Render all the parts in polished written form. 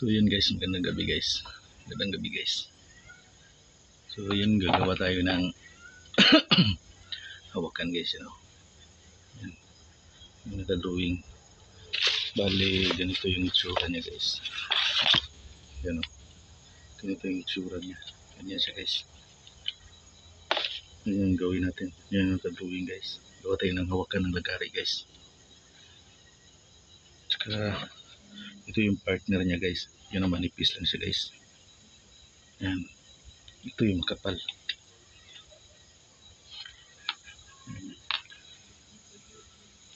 So yun guys, magandang gabi guys. Magandang gabi guys. So yun, gagawa tayo ng hawakan guys, you know. Yan. Yung naka-drawing. Bali, ganito yung itsura niya guys. Yan o. Ganito yung itsura niya. Ganyan siya guys. Yan yung gawin natin. Yan yung naka-drawing guys. Gawa tayo ng hawakan ng lagari guys. Tsaka ito yung partner niya guys. Yun ang manipis lang siya guys. Yan. Ito yung makapal.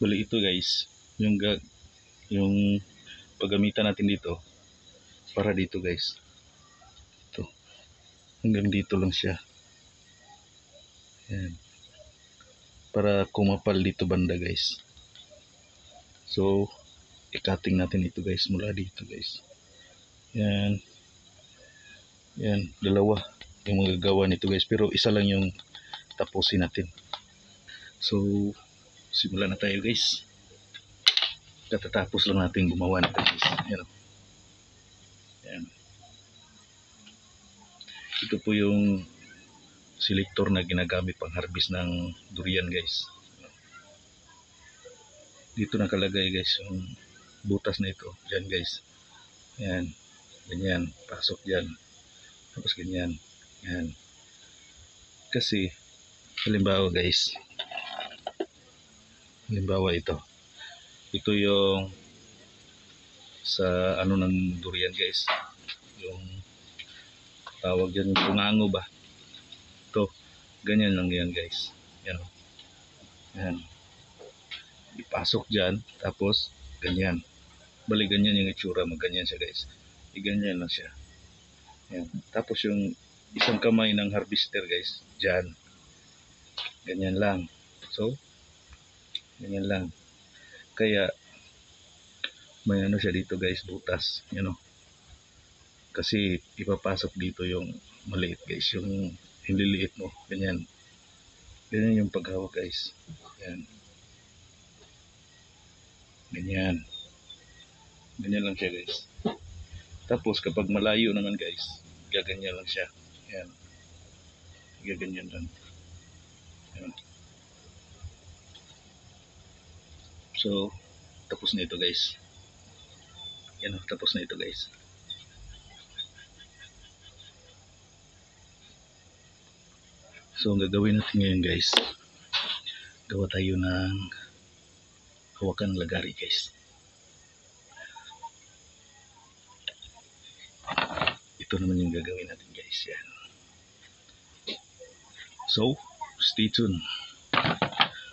Bali ito guys. Yung paggamitan natin dito. Para dito guys. Ito. Hanggang dito lang siya. Yan. Para kumapal dito banda guys. So i-cutting natin ito guys mula dito guys. Yan. Yan, dalawa yung magagawa nito guys, pero isa lang yung tapusin natin. So simulan na tayo guys. Katatapos lang natin gumawa nito guys. Yan. Yan. Ito po yung selector na ginagamit pang harvest ng durian guys. Dito nakalagay guys yung butas na ito. Diyan guys. Yan. Ganyan. Pasok dyan. Tapos ganyan. Yan. Kasi halimbawa guys. Halimbawa ito. Ito yung sa ano ng durian guys. Yung tawag dyan yung pungango ba. Ito. Ganyan lang yan guys. Yan. Yan. Ipasok dyan. Tapos ganyan. Bali ganyan yung itsura. Magganyan siya guys. Ganyan lang siya. Yan. Tapos yung isang kamay ng harvester guys, dyan. Ganyan lang. So, ganyan lang. Kaya, may ano siya dito guys, butas. You know? Kasi ipapasok dito yung maliit guys, yung hinliliit mo. Ganyan. Ganyan yung paghawak guys. Yan. Ganyan. Ganyan lang siya guys. Tapos kapag malayo naman guys, gaganyan lang siya. Yan. Gaganyan lang. Yan. So, tapos na ito guys. Yan, tapos na ito guys. So, ang gagawin natin ngayon guys, gawa tayo ng hawakan ng lagari guys. Ito naman yung gagawin natin guys. Yan. So, stay tuned.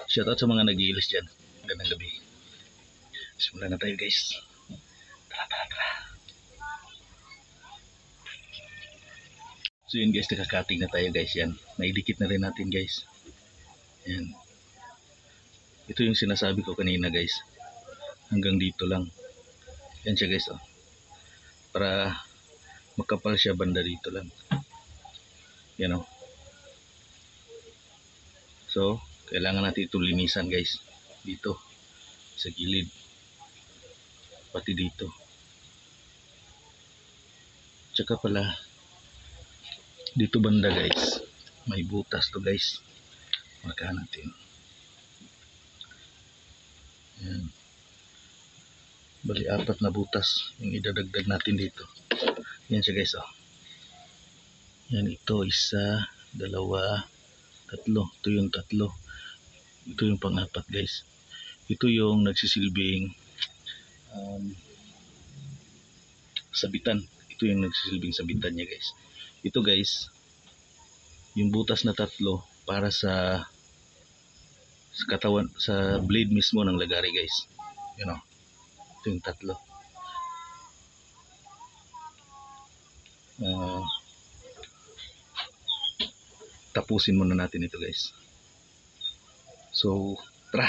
Shoutout sa mga nag-iilis dyan. Magandang gabi. Simulan na tayo guys. Tara. So yun guys, nakakating na tayo guys. Yan. Naidikit na rin natin guys. Yan. Ito yung sinasabi ko kanina guys. Hanggang dito lang. Yan siya guys. Oh. Para makapal siya banda dito lang. Yan o. So, kailangan natin ito linisan guys. Dito. Sa gilid. Pati dito. Tsaka pala, dito banda guys. May butas to guys. Markahan natin. Yan. Bali, 4 na butas yung idadagdag natin dito. Yan siya guys, oh. Yan, ito, 1, 2, 3. Ito yung 3. Ito yung pang-4 guys. Ito yung nagsisilbing sabitan. Ito yung nagsisilbing sabitan niya guys. Ito guys, yung butas na 3 para sa katawan, sa blade mismo ng lagari guys. You know, ito yung 3. Tapusin muna natin ito guys. So, tara.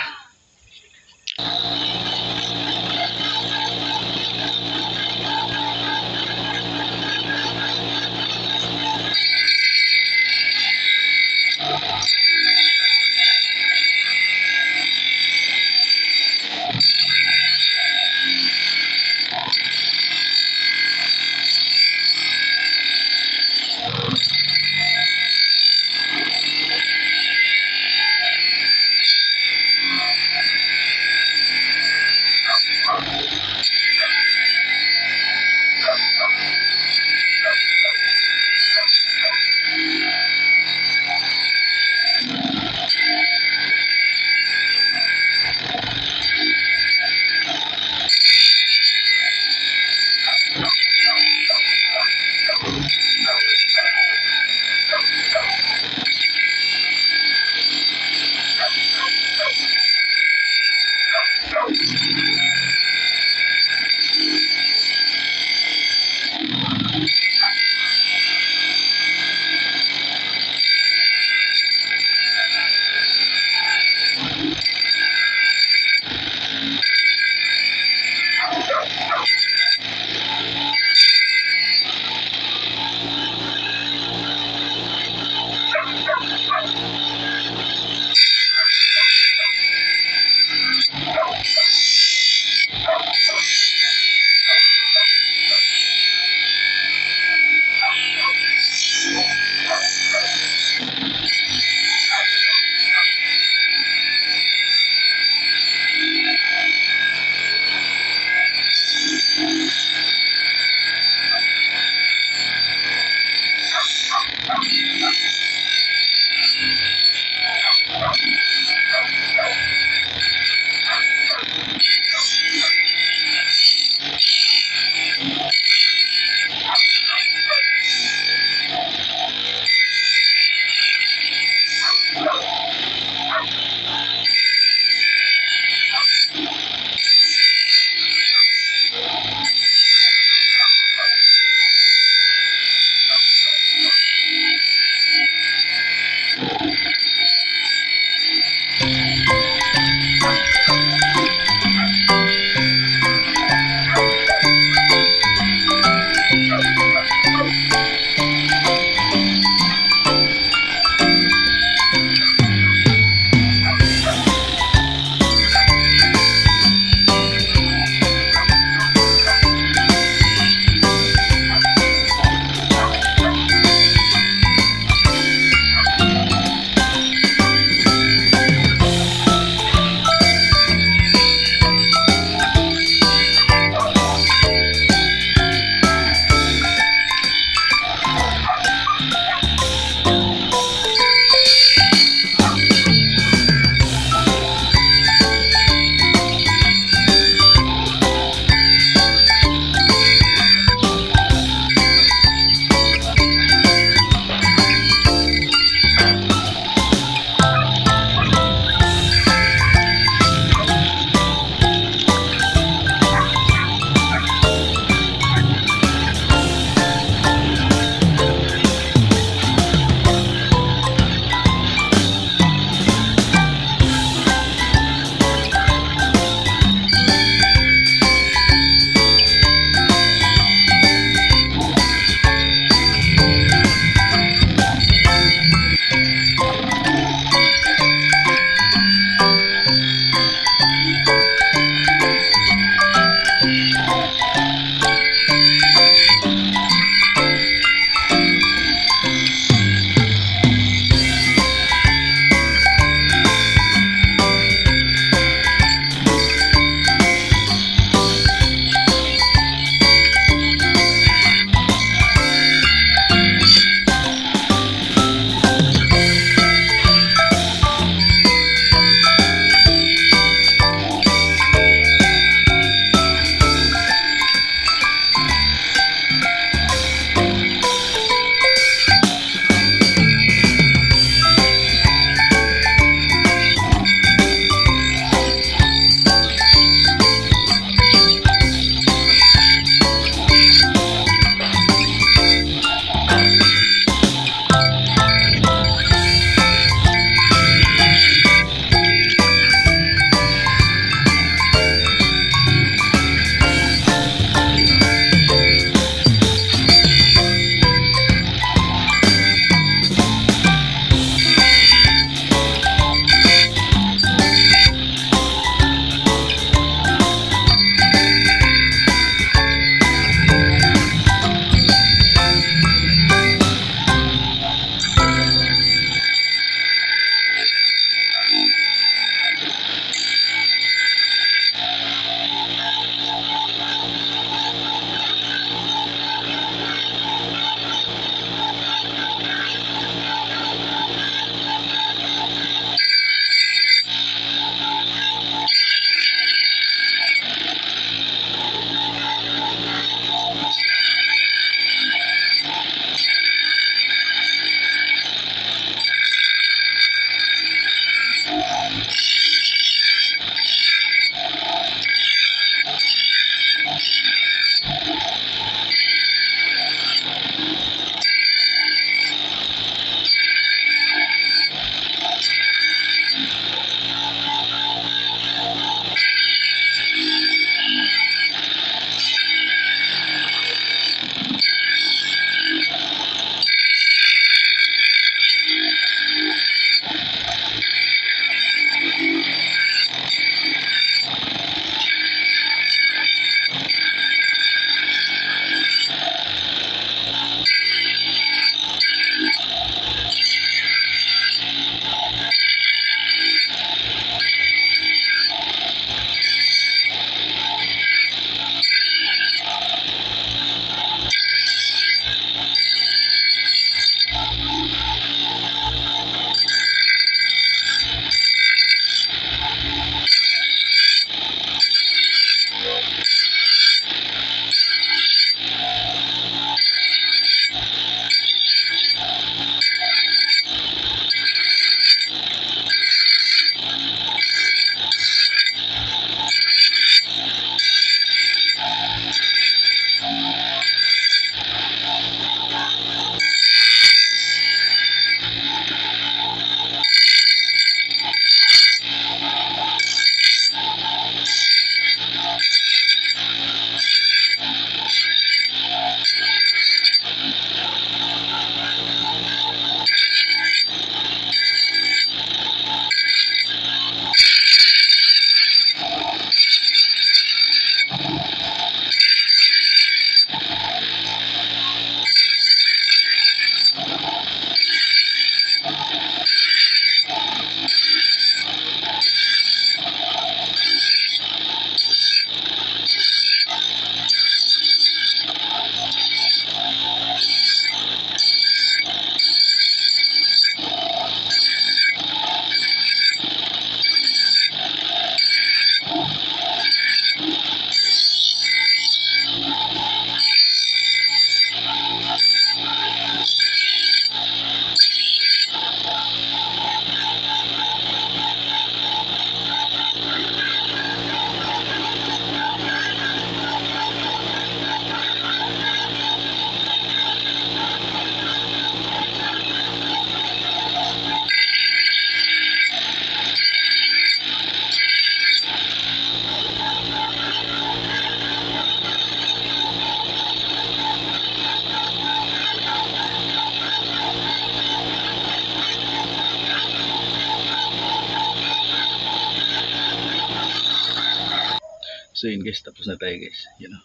So yun guys, tapos na tayo guys. Yan o.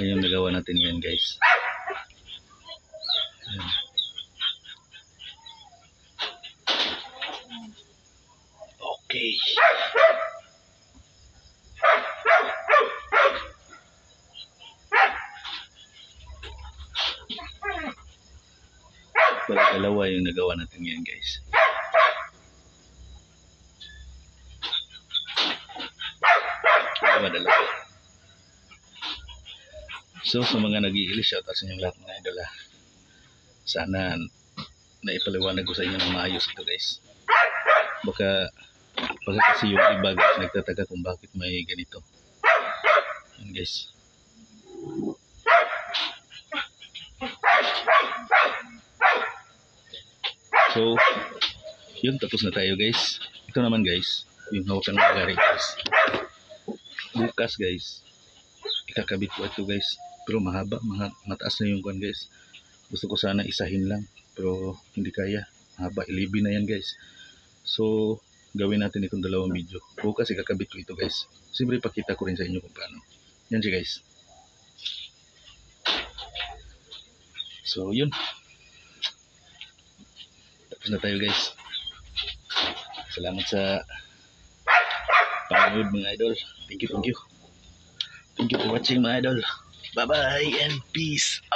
Yan yung nagawa natin ngayon guys. Ayan. Okay. Dalawa yung nagawa natin ngayon guys. Dalawa. So sa mga nag-i-ilis, shout out sa inyong lahat mga idol. Sana naipaliwanag ko sa inyo ng maayos ito guys. Baka kasi yung iba guys nagtataka kung bakit may ganito. Yan guys. So yun, tapos na tayo guys. Ito naman guys, yung hawak ng magari guys. Bukas guys, ikakabit ko ito guys. Pero mahaba, mataas na yung kuwan guys. Gusto ko sana isahin lang, pero hindi kaya. Mahaba, 11 na yan guys. So gawin natin itong dalawang video. Bukas ikakabit ko ito guys. Siyempre pakita ko rin sa inyo kung paano. Yan siya guys. So yun, tapos na tayo guys. Salamat sa panonood mga idol. Thank you. Thank you for watching mga idol. Bye bye and peace out.